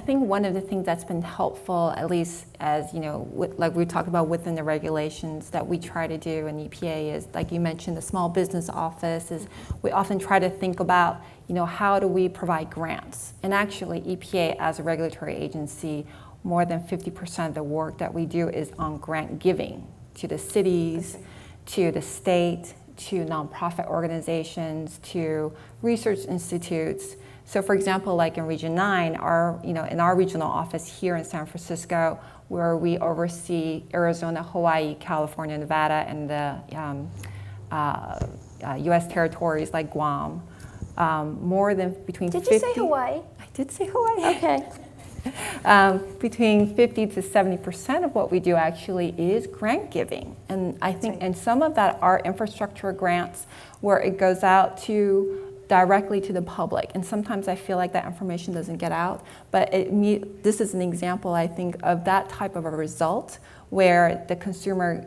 think one of the things that's been helpful, at least as, like we talked about within the regulations that we try to do in EPA is, like you mentioned, the small business office is, we often try to think about, how do we provide grants? And actually EPA as a regulatory agency, more than 50% of the work that we do is on grant giving to the cities, to the state, to nonprofit organizations, to research institutes. So for example, like in Region 9, in our regional office here in San Francisco, where we oversee Arizona, Hawaii, California, Nevada, and the US territories like Guam, more than between 50... Did you say Hawaii? I did say Hawaii. Okay. Between 50 to 70% of what we do actually is grant giving. And I think, and some of that are infrastructure grants where it goes out to directly to the public. And sometimes I feel like that information doesn't get out, but this is an example, I think, of that type of a result where the consumer,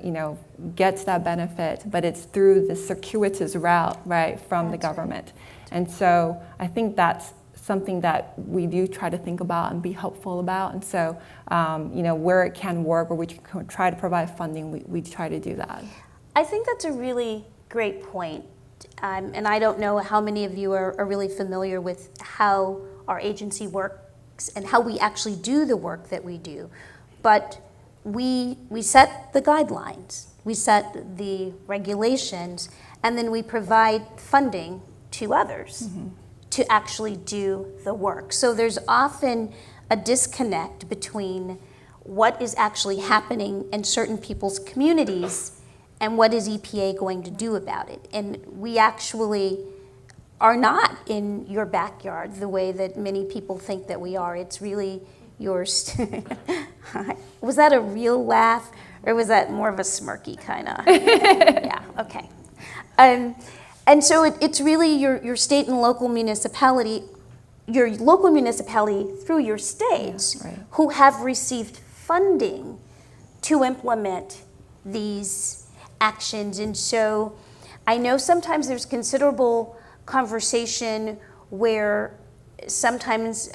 gets that benefit, but it's through the circuitous route, right, from the government. And so I think that's something that we do try to think about and be helpful about. And so, where it can work, where we can try to provide funding, we try to do that. I think that's a really great point. And I don't know how many of you are really familiar with how our agency works and how we actually do the work that we do. But we set the guidelines, we set the regulations, and then we provide funding to others to actually do the work. So there's often a disconnect between what is actually happening in certain people's communities and what is EPA going to do about it. And we actually are not in your backyard the way that many people think that we are. It's really yours. Was that a real laugh, or was that more of a smirky kind of? Yeah, okay. And so it's really your state and local municipality, your local municipality through your states, who have received funding to implement these actions. And so I know sometimes there's considerable conversation where sometimes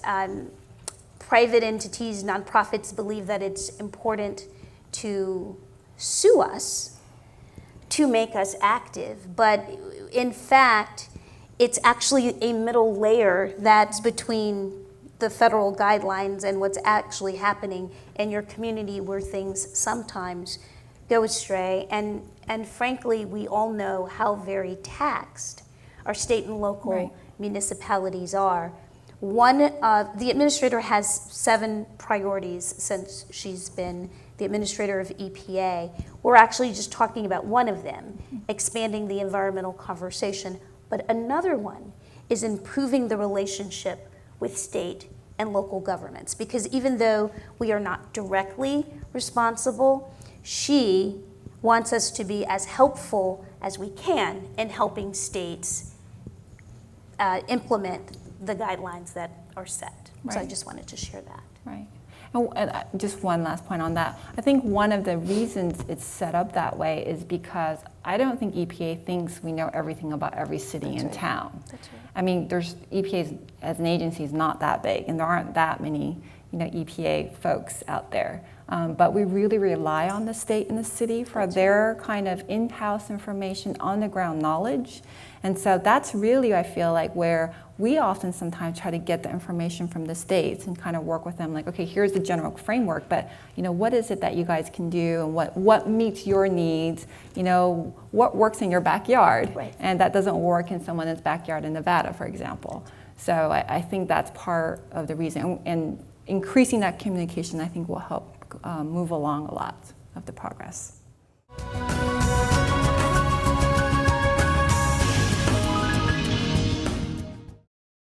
private entities, nonprofits believe that it's important to sue us to make us active. But in fact, it's actually a middle layer that's between the federal guidelines and what's actually happening in your community where things sometimes go astray. And frankly, we all know how very taxed our state and local municipalities are. The administrator has 7 priorities since she's been the administrator of EPA. We're actually just talking about one of them, expanding the environmental conversation. But another one is improving the relationship with state and local governments. Because even though we are not directly responsible, she wants us to be as helpful as we can in helping states implement the guidelines that are set. So I just wanted to share that. Right. And just one last point on that. I think one of the reasons it's set up that way is because I don't think EPA thinks we know everything about every city in town. That's right. I mean, EPA as an agency is not that big, and there aren't that many EPA folks out there. But we really rely on the state and the city for their kind of in-house information, on-the-ground knowledge. And so that's really, I feel like, where we often sometimes try to get the information from the states and kind of work with them like, okay, here's the general framework, but what is it that you guys can do, and what meets your needs, what works in your backyard, and that doesn't work in someone's backyard in Nevada, for example. So I think that's part of the reason, and increasing that communication, I think, will help move along a lot of the progress.